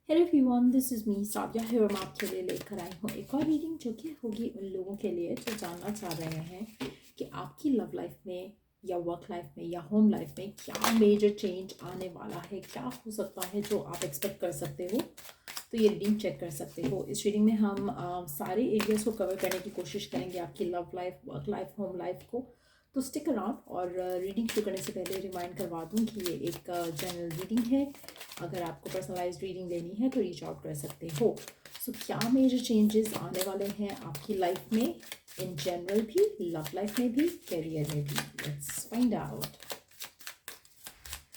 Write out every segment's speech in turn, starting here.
Hello everyone, this is me Saviya है और मैं आपके लिए लेकर आई हूँ एक और रीडिंग जो कि होगी उन लोगों के लिए जो जानना चाह रहे हैं कि आपकी लव लाइफ में या वर्क लाइफ में या होम लाइफ में क्या मेजर चेंज आने वाला है, क्या हो सकता है जो आप एक्सपेक्ट कर सकते हो। तो ये रीडिंग चेक कर सकते हो। इस रीडिंग में हम सारे एरियाज़ को कवर करने की कोशिश करेंगे, आपकी love life, work life, home life को। तो स्टिक अराउंड। और रीडिंग शुरू करने से पहले रिमाइंड करवा दूँ कि ये एक जनरल रीडिंग है। अगर आपको पर्सनलाइज रीडिंग लेनी है तो रीच आउट कर सकते हो। सो क्या मेजर चेंजेस आने वाले हैं आपकी लाइफ में, इन जनरल भी, लव लाइफ में भी, करियर में भी। Let's find out.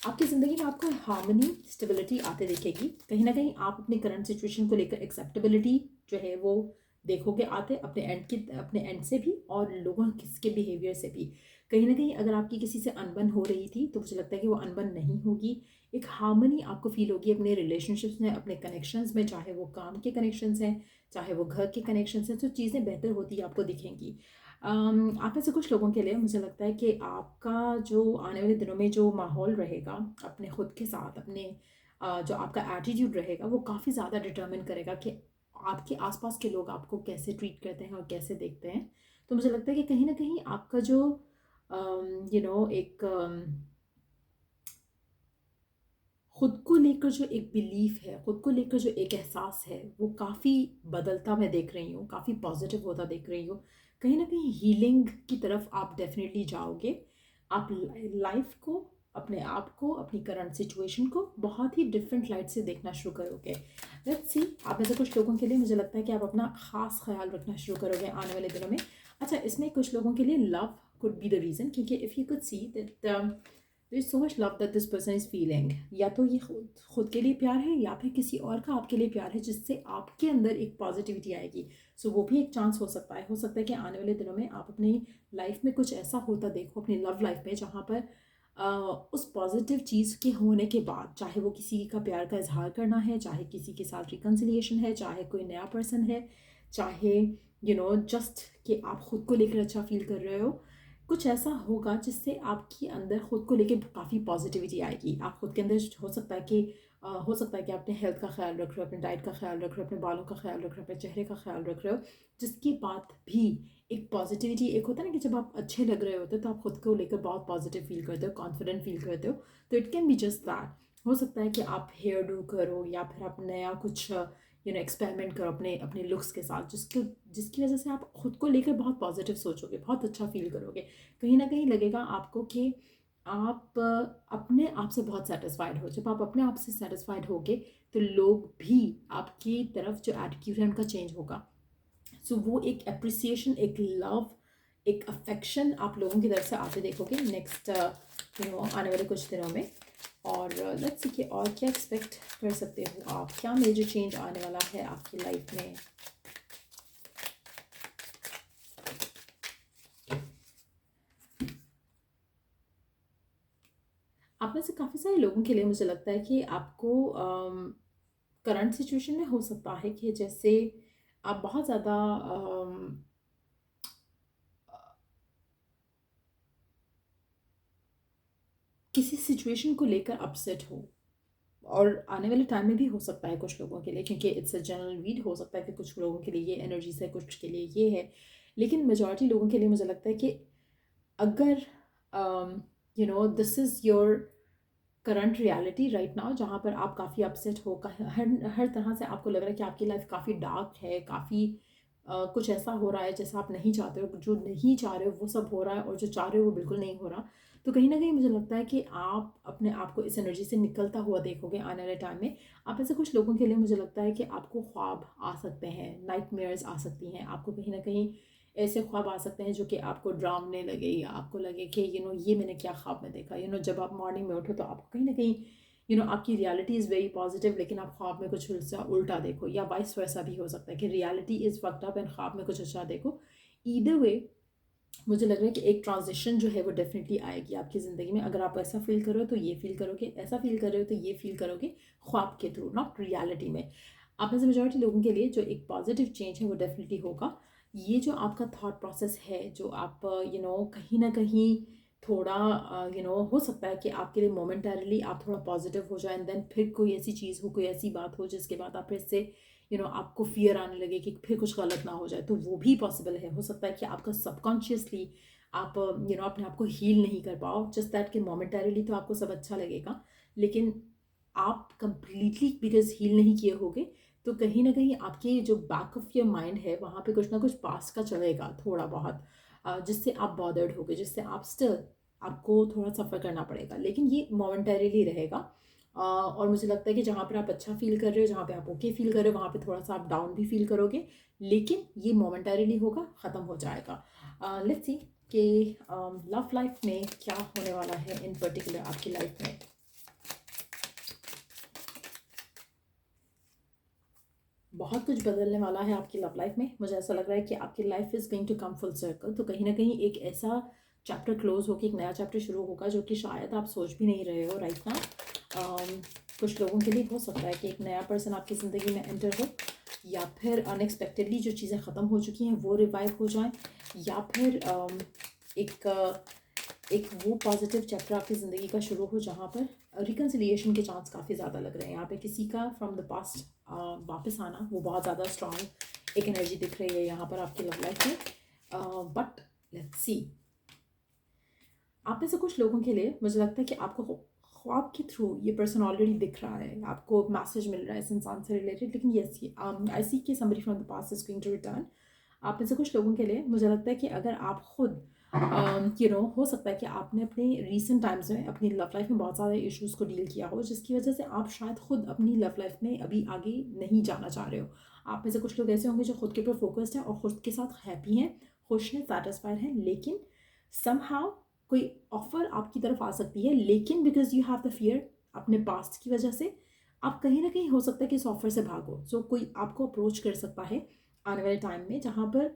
आपकी ज़िंदगी में आपको हार्मनी, स्टेबिलिटी आते दिखेगी। कहीं ना कहीं आप अपनी करंट सिचुएशन को लेकर एक्सेप्टेबिलिटी जो है वो देखोगे आते, अपने एंड से भी और लोगों के बिहेवियर से भी। कहीं ना कहीं अगर आपकी किसी से अनबन हो रही थी तो मुझे लगता है कि वो अनबन नहीं होगी। एक हार्मनी आपको फील होगी अपने रिलेशनशिप्स में, अपने कनेक्शंस में, चाहे वो काम के कनेक्शंस हैं, चाहे वो घर के कनेक्शंस हैं। तो चीज़ें बेहतर होती आपको दिखेंगी। आप में से कुछ लोगों के लिए मुझे लगता है कि आपका जो आने वाले दिनों में जो माहौल रहेगा अपने खुद के साथ, अपने जो आपका एटीट्यूड रहेगा वो काफ़ी ज़्यादा डिटर्मिन करेगा कि आपके आसपास के लोग आपको कैसे ट्रीट करते हैं और कैसे देखते हैं। तो मुझे लगता है कि कहीं ना कहीं आपका जो एक खुद को लेकर जो एक बिलीफ है, खुद को लेकर जो एक एहसास है, वो काफ़ी बदलता मैं देख रही हूँ, काफ़ी पॉजिटिव होता देख रही हूँ। कहीं ना कहीं हीलिंग की तरफ आप डेफिनेटली जाओगे। आप लाइफ को, अपने आप को, अपनी करंट सिचुएशन को बहुत ही डिफरेंट लाइट से देखना शुरू करोगे। लेट्स सी, आप में से कुछ लोगों के लिए मुझे लगता है कि आप अपना खास ख्याल रखना शुरू करोगे आने वाले दिनों में। अच्छा, इसमें कुछ लोगों के लिए love could be the reason, क्योंकि if you could see that there is so much love that this person is feeling. या तो ये खुद के लिए प्यार है या फिर किसी और का आपके लिए प्यार है जिससे आपके अंदर एक पॉजिटिविटी आएगी। सो वो भी एक चांस हो सकता है। हो सकता है कि आने वाले दिनों में आप अपनी लाइफ में कुछ ऐसा होता देखो अपनी लव लाइफ में जहाँ पर उस पॉजिटिव चीज़ के होने के बाद, चाहे वो किसी का प्यार का इजहार करना है, चाहे किसी के साथ रिकन्सिलिएशन है, चाहे कोई नया पर्सन है, चाहे जस्ट कि आप खुद को लेकर अच्छा फील कर रहे हो, कुछ ऐसा होगा जिससे आपके अंदर खुद को लेके काफ़ी पॉजिटिविटी आएगी। आप खुद के अंदर हो सकता है कि अपने हेल्थ का ख्याल रख रहे हो, अपने डाइट का ख्याल रख रहे हो, अपने बालों का ख्याल रख रहे हो, अपने चेहरे का ख्याल रख रहे हो, जिसकी बात भी एक पॉजिटिविटी, एक होता है ना कि जब आप अच्छे लग रहे होते हो तो आप खुद को लेकर बहुत पॉजिटिव फील करते हो, कॉन्फिडेंट फील करते हो। तो it can be just that. हो सकता है कि आप हेयर डू करो या फिर आप नया कुछ एक्सपेरिमेंट करो अपने अपने लुक्स के साथ, जिसकी वजह से आप खुद को लेकर बहुत पॉजिटिव सोचोगे, बहुत अच्छा फील करोगे। कहीं ना कहीं लगेगा आपको कि आप अपने आप से बहुत सेटिस्फाइड हो। जब आप अपने आप से सेटिस्फाइड होगे तो लोग भी आपकी तरफ जो एटीट्यूड है उनका चेंज होगा। सो वो एक अप्रिसिएशन, एक लव, एक अफेक्शन आप लोगों की तरफ से आते देखोगे नेक्स्ट आने वाले कुछ दिनों में। और लेट्स सी कि और क्या एक्सपेक्ट कर सकते हो आप, क्या मेजर चेंज आने वाला है आपकी लाइफ में। आप में से काफ़ी सारे लोगों के लिए मुझे लगता है कि आपको करंट सिचुएशन में हो सकता है कि जैसे आप बहुत ज़्यादा किसी सिचुएशन को लेकर अपसेट हो। और आने वाले टाइम में भी हो सकता है कुछ लोगों के लिए, क्योंकि इट्स अ जनरल रीड। हो सकता है कि कुछ लोगों के लिए ये एनर्जीज है, कुछ के लिए ये है। लेकिन मेजॉरिटी लोगों के लिए मुझे लगता है कि अगर this is your current reality right now, जहाँ पर आप काफ़ी अपसेट हो, हर तरह से आपको लग रहा है कि आपकी लाइफ काफ़ी डार्क है, काफ़ी कुछ ऐसा हो रहा है जैसा आप नहीं चाहते हो, जो नहीं चाह रहे हो वो सब हो रहा है और जो चाह रहे हो वो बिल्कुल नहीं हो रहा। तो कहीं ना कहीं मुझे लगता है कि आप अपने आप को इस एनर्जी से निकलता हुआ देखोगे आने वाले टाइम में। आप ऐसे कुछ लोगों के लिए मुझे लगता है कि आपको ख्वाब आ सकते हैं, नाइटमेयर्स आ सकती हैं, आपको कहीं ना कहीं ऐसे ख्वाब आ सकते हैं जो कि आपको डरावने लगे, या आपको लगे कि ये मैंने क्या ख्वाब में देखा। जब आप मॉर्निंग में उठो तो आपको कहीं ना कहीं आपकी रियलिटी इज़ वेरी पॉजिटिव, लेकिन आप ख्वाब में कुछ उल्टा देखो, या वाइस वर्सा भी हो सकता है कि reality is fucked up and ख्वाब में कुछ अच्छा देखो। ईदर वे मुझे लग रहा है कि एक ट्रांजिशन जो है वो डेफिनेटली आएगी आपकी ज़िंदगी में। अगर आप ऐसा फील करो तो ये फील करोगे, ऐसा फील कर रहे हो तो ये फील करोगे, ख्वाब के थ्रू, नॉट रियलिटी में। आप में से मेजॉरिटी लोगों के लिए जो एक पॉजिटिव चेंज है वो डेफिनेटली होगा। ये जो आपका थॉट प्रोसेस है, जो आप कहीं ना कहीं थोड़ा हो सकता है कि आपके लिए मोमेंटरीली आप थोड़ा पॉजिटिव हो जाए, एंड देन फिर कोई ऐसी चीज़ हो, कोई ऐसी बात हो जिसके बाद आप फिर से आपको फियर आने लगे कि फिर कुछ गलत ना हो जाए, तो वो भी पॉसिबल है। हो सकता है कि आपका सबकॉन्शियसली आप अपने आप को हील नहीं कर पाओ, जस्ट दैट कि मोमेंटरीली तो आपको सब अच्छा लगेगा, लेकिन आप कंप्लीटली बिकॉज हील नहीं किए होगे, तो कहीं ना कहीं आपके जो बैक ऑफ योर माइंड है वहाँ पे कुछ ना कुछ पास का चलेगा थोड़ा बहुत, जिससे आप बॉदर्ड होगे, जिससे आप स्टिल आपको थोड़ा सफ़र करना पड़ेगा, लेकिन ये मोमेंटरीली रहेगा। और मुझे लगता है कि जहाँ पर आप अच्छा फील कर रहे हो, जहाँ पे आप ओके फील कर रहे हो, वहाँ पे थोड़ा सा आप डाउन भी फील करोगे, लेकिन ये मोमेंटरीली होगा, ख़त्म हो जाएगा। लेट्स सी कि लव लाइफ में क्या होने वाला है इन पर्टिकुलर आपकी लाइफ में। बहुत कुछ बदलने वाला है आपकी लव लाइफ में। मुझे ऐसा लग रहा है कि आपकी life is going to come full circle, तो कहीं ना कहीं एक ऐसा चैप्टर क्लोज होकर एक नया चैप्टर शुरू होगा जो कि शायद आप सोच भी नहीं रहे हो राइट ना। कुछ लोगों के लिए हो सकता है कि एक नया पर्सन आपकी ज़िंदगी में एंटर हो, या फिर अनएक्सपेक्टेडली जो चीज़ें ख़त्म हो चुकी हैं वो रिवाइव हो जाएं, या फिर एक एक वो पॉजिटिव चैप्टर आपकी ज़िंदगी का शुरू हो जहाँ पर रिकन्सिलिएशन के चांस काफ़ी ज़्यादा लग रहे हैं। यहाँ पे किसी का फ्रॉम द पास्ट वापस आना, वो बहुत ज़्यादा स्ट्रॉन्ग एक एनर्जी दिख रही है यहाँ पर आपकी लव लाइफ में। बट लेट्स सी, आप में से कुछ लोगों के लिए मुझे लगता है कि आपको ख्वाब के थ्रू ये पर्सन ऑलरेडी दिख रहा है, आपको मैसेज मिल रहा है इस इंसान से रिलेटेड, लेकिन यस आई सी कि somebody from the past is going to return. आप में से कुछ लोगों के लिए मुझे लगता है कि अगर आप खुद हो सकता है कि आपने अपने रीसेंट टाइम्स में अपनी लव लाइफ में बहुत सारे इश्यूज़ को डील किया हो, जिसकी वजह से आप शायद खुद अपनी लव लाइफ में अभी आगे नहीं जाना चाह रहे हो। आप में से कुछ लोग ऐसे होंगे जो खुद के ऊपर फोकस्ड हैं और खुद के साथ हैप्पी हैं, खुश हैं, सेटिस्फाइड हैं, लेकिन समहाउ कोई ऑफर आपकी तरफ आ सकती है, लेकिन because you have the fear अपने पास्ट की वजह से आप कहीं ना कहीं हो सकता है कि इस ऑफर से भागो। सो कोई आपको अप्रोच कर सकता है आने वाले टाइम में जहाँ पर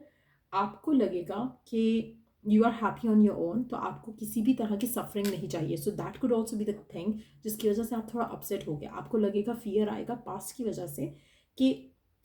आपको लगेगा कि you are happy on your own, तो आपको किसी भी तरह की सफरिंग नहीं चाहिए। So that could also be the thing जिसकी वजह से आप थोड़ा अपसेट हो गए, आपको लगेगा, फियर आएगा पास्ट की वजह से कि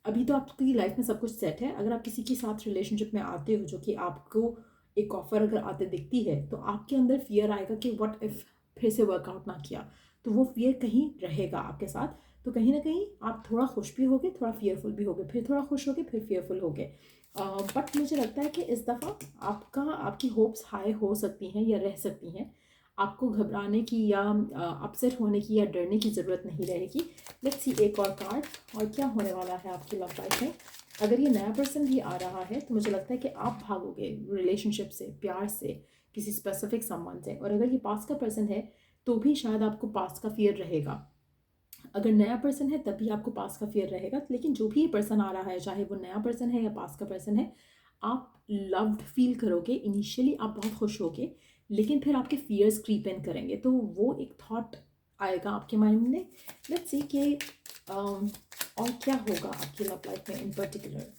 अभी तो आपकी लाइफ में सब कुछ सेट है, अगर आप किसी के साथ रिलेशनशिप में आते हो जो कि आपको एक ऑफर अगर आते दिखती है, तो आपके अंदर फियर आएगा कि व्हाट इफ फिर से वर्कआउट ना किया, तो वो फियर कहीं रहेगा आपके साथ। तो कहीं ना कहीं आप थोड़ा खुश भी होगे, थोड़ा फियरफुल भी होगे, फिर थोड़ा खुश होगे, फिर फियरफुल होगे। बट मुझे लगता है कि इस दफ़ा आपकी होप्स हाई हो सकती हैं या रह सकती हैं, आपको घबराने की या अपसेट होने की या डरने की ज़रूरत नहीं रहेगी। लेट्स सी एक और कार्ड, और क्या होने वाला है आपकी लव लाइफ में। अगर ये नया पर्सन भी आ रहा है तो मुझे लगता है कि आप भागोगे रिलेशनशिप से, प्यार से, किसी स्पेसिफिक सम्मान से। और अगर ये पास का पर्सन है तो भी शायद आपको पास का फियर रहेगा। अगर नया पर्सन है तब भी आपको पास का फियर रहेगा, लेकिन जो भी पर्सन आ रहा है, चाहे वो नया पर्सन है या पास का पर्सन है, आप लव्ड फील करोगे। इनिशियली आप बहुत खुश होगे, लेकिन फिर आपके फियर्स क्रीप इन करेंगे, तो वो एक थॉट आएगा आपके माइंड में। लेट्स सी कि और क्या होगा आपकी लव लाइफ में इन पर्टिकुलर।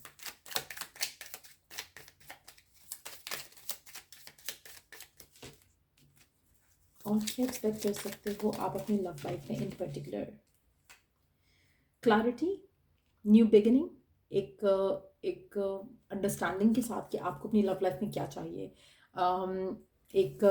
और क्या एक्सपेक्ट कर सकते हो आप अपनी लव लाइफ में इन पर्टिकुलर। क्लैरिटी, न्यू बिगिनिंग, एक एक अंडरस्टैंडिंग के साथ कि आपको अपनी लव लाइफ में क्या चाहिए। एक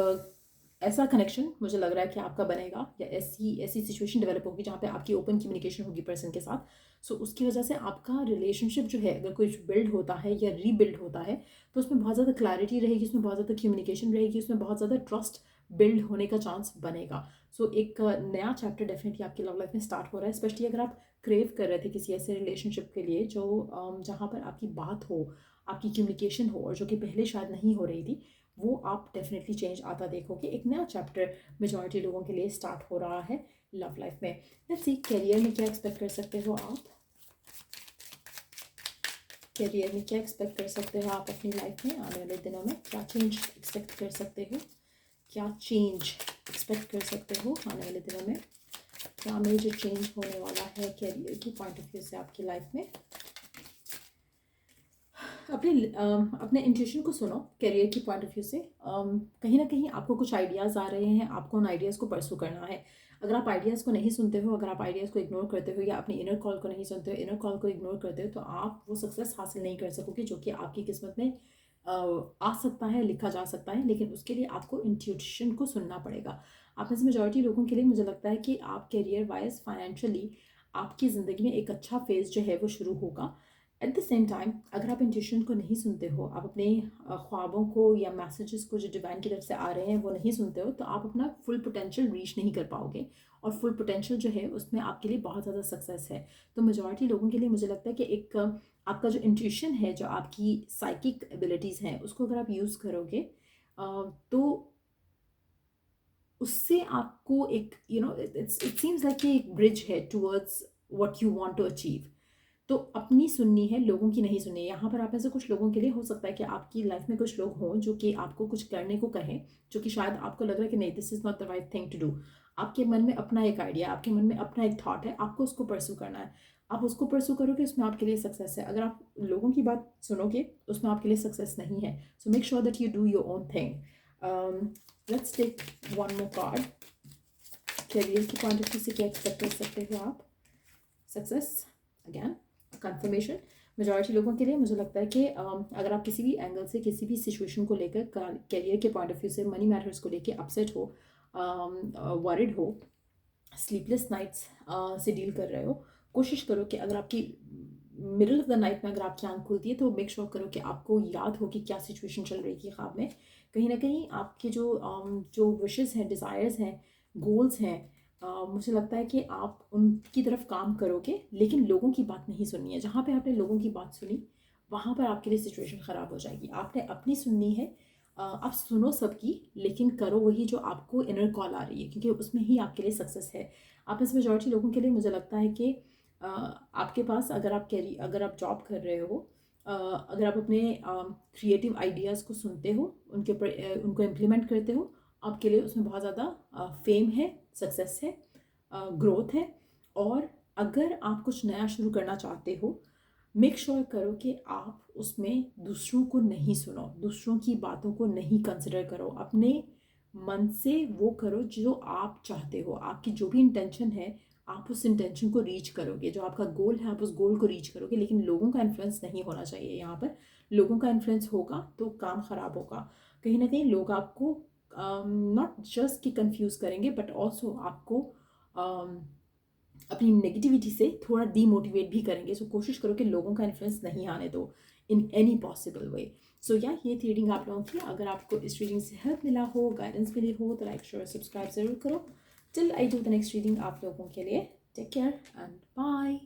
ऐसा कनेक्शन मुझे लग रहा है कि आपका बनेगा, या ऐसी ऐसी सिचुएशन डेवलप होगी जहाँ पे आपकी ओपन कम्युनिकेशन होगी पर्सन के साथ। सो उसकी वजह से आपका रिलेशनशिप जो है, अगर कुछ बिल्ड होता है या रीबिल्ड होता है, तो उसमें बहुत ज़्यादा क्लैरिटी रहेगी, उसमें बहुत ज़्यादा कम्युनिकेशन रहेगी, उसमें बहुत ज़्यादा ट्रस्ट बिल्ड होने का चांस बनेगा। सो एक नया चैप्टर डेफिनेटली आपकी लव लाइफ में स्टार्ट हो रहा है, स्पेशली अगर आप क्रेव कर रहे थे किसी ऐसे रिलेशनशिप के लिए जो जहाँ पर आपकी बात हो, आपकी कम्युनिकेशन हो, और जो कि पहले शायद नहीं हो रही थी, वो आप डेफिनेटली चेंज आता देखोगे। एक नया चैप्टर मेजॉरिटी लोगों के लिए स्टार्ट हो रहा है लव लाइफ में। लेट्स सी करियर में क्या एक्सपेक्ट कर सकते हो आप। करियर में क्या एक्सपेक्ट कर सकते हो आप अपनी लाइफ में आने वाले दिनों में, क्या चेंज एक्सपेक्ट कर सकते हो, क्या चेंज एक्सपेक्ट कर सकते हो आने वाले दिनों में, क्या मेजर चेंज होने वाला है करियर की पॉइंट ऑफ व्यू से आपकी लाइफ में। अपने इंट्यूशन को सुनो करियर की पॉइंट ऑफ व्यू से। कहीं ना कहीं आपको कुछ आइडियाज़ आ रहे हैं, आपको उन आइडियाज़ को परसू करना है। अगर आप आइडियाज़ को नहीं सुनते हो, अगर आप आइडियाज़ को इग्नोर करते हो, या अपनी इनर कॉल को नहीं सुनते हो, इनर कॉल को इग्नोर करते हो, तो आप वो सक्सेस हासिल नहीं कर सकोगे जो कि आपकी किस्मत में आ सकता है, लिखा जा सकता है, लेकिन उसके लिए आपको इंट्यूशन को सुनना पड़ेगा। आप में से मेजॉरिटी लोगों के लिए मुझे लगता है कि आप करियर वाइज फाइनेंशियली आपकी ज़िंदगी में एक अच्छा फेज़ जो है वो शुरू होगा। एट द सेम टाइम अगर आप इंट्यूशन को नहीं सुनते हो, आप अपने ख्वाबों को या मैसेजेस को जो डिवाइन की तरफ से आ रहे हैं वो नहीं सुनते हो, तो आप अपना फुल पोटेंशियल रीच नहीं कर पाओगे। और फुल पोटेंशियल जो है उसमें आपके लिए बहुत ज़्यादा सक्सेस है। तो मेजॉरिटी लोगों के लिए मुझे लगता है कि एक आपका जो इंट्यूशन है, जो आपकी साइकिक एबिलिटीज़ हैं, उसको अगर आप यूज़ करोगे तो उससे आपको एक इट सीम्स लाइक एक ब्रिज है towards what you want to achieve. तो अपनी सुननी है, लोगों की नहीं सुननी है। यहाँ पर आप में से कुछ लोगों के लिए हो सकता है कि आपकी लाइफ में कुछ लोग हों जो कि आपको कुछ करने को कहें, जो कि शायद आपको लग रहा है कि नहीं, this is not the right thing to do. आपके मन में अपना एक आइडिया, आपके मन में अपना एक थॉट है, आपको उसको परस्यू करना है। आप उसको परस्यू करोगे, उसमें आपके लिए सक्सेस है। अगर आप लोगों की बात सुनोगे, उसमें आपके लिए सक्सेस नहीं है। So make sure that you do your own thing. Let's take one more card. Career की पॉइंट ऑफ व्यू से क्या एक्सपेक्ट कर सकते हो आप? Success, again confirmation. मेजॉरिटी लोगों के लिए मुझे लगता है कि अगर आप किसी भी एंगल से, किसी भी सिचुएशन को लेकर, करियर के पॉइंट ऑफ व्यू से, मनी मैटर्स को लेकर अपसेट हो, वरिड हो, स्लीपलेस नाइट्स से डील कर रहे हो, कोशिश करो कि अगर आपकी मिडिल ऑफ द नाइट में अगर आपकी आंख खुलती है तो मेक श्योर करो कि आपको याद हो कि क्या सिचुएशन चल रही थी ख्वाब में। कहीं ना कहीं आपके जो विशेस हैं, डिज़ायर्स हैं, गोल्स हैं, मुझे लगता है कि आप उनकी तरफ काम करोगे, लेकिन लोगों की बात नहीं सुननी है। जहाँ पे आपने लोगों की बात सुनी, वहाँ पर आपके लिए सिचुएशन ख़राब हो जाएगी। आपने अपनी सुननी है। आप सुनो सबकी, लेकिन करो वही जो आपको इनर कॉल आ रही है, क्योंकि उसमें ही आपके लिए सक्सेस है। आप इस मेजॉरिटी लोगों के लिए मुझे लगता है कि आपके पास, अगर आप जॉब कर रहे हो, अगर आप अपने क्रिएटिव आइडियाज़ को सुनते हो, उनके ऊपर उनको इम्प्लीमेंट करते हो, आपके लिए उसमें बहुत ज़्यादा फेम है, सक्सेस है, ग्रोथ है। और अगर आप कुछ नया शुरू करना चाहते हो, मेक श्योर करो कि आप उसमें दूसरों को नहीं सुनो, दूसरों की बातों को नहीं कंसिडर करो। अपने मन से वो करो जो आप चाहते हो। आपकी जो भी इंटेंशन है, आप उस इंटेंशन को रीच करोगे। जो आपका गोल है, आप उस गोल को रीच करोगे, लेकिन लोगों का इन्फ्लुएंस नहीं होना चाहिए यहाँ पर। लोगों का इन्फ्लुएंस होगा तो काम ख़राब होगा। कहीं ना कहीं लोग आपको नॉट जस्ट कि कंफ्यूज करेंगे, बट ऑल्सो आपको um, अपनी नेगेटिविटी से थोड़ा डीमोटिवेट भी करेंगे। सो कोशिश करो कि लोगों का इन्फ्लुएंस नहीं आने दो इन एनी पॉसिबल वे। सो या ये थी रीडिंग आप लोगों की। अगर आपको इस रीडिंग से हेल्प मिला हो, गाइडेंस मिली हो, तो लाइक शेयर सब्सक्राइब ज़रूर करो। Till I do the next reading आप लोगों के लिए टेक केयर एंड बाय।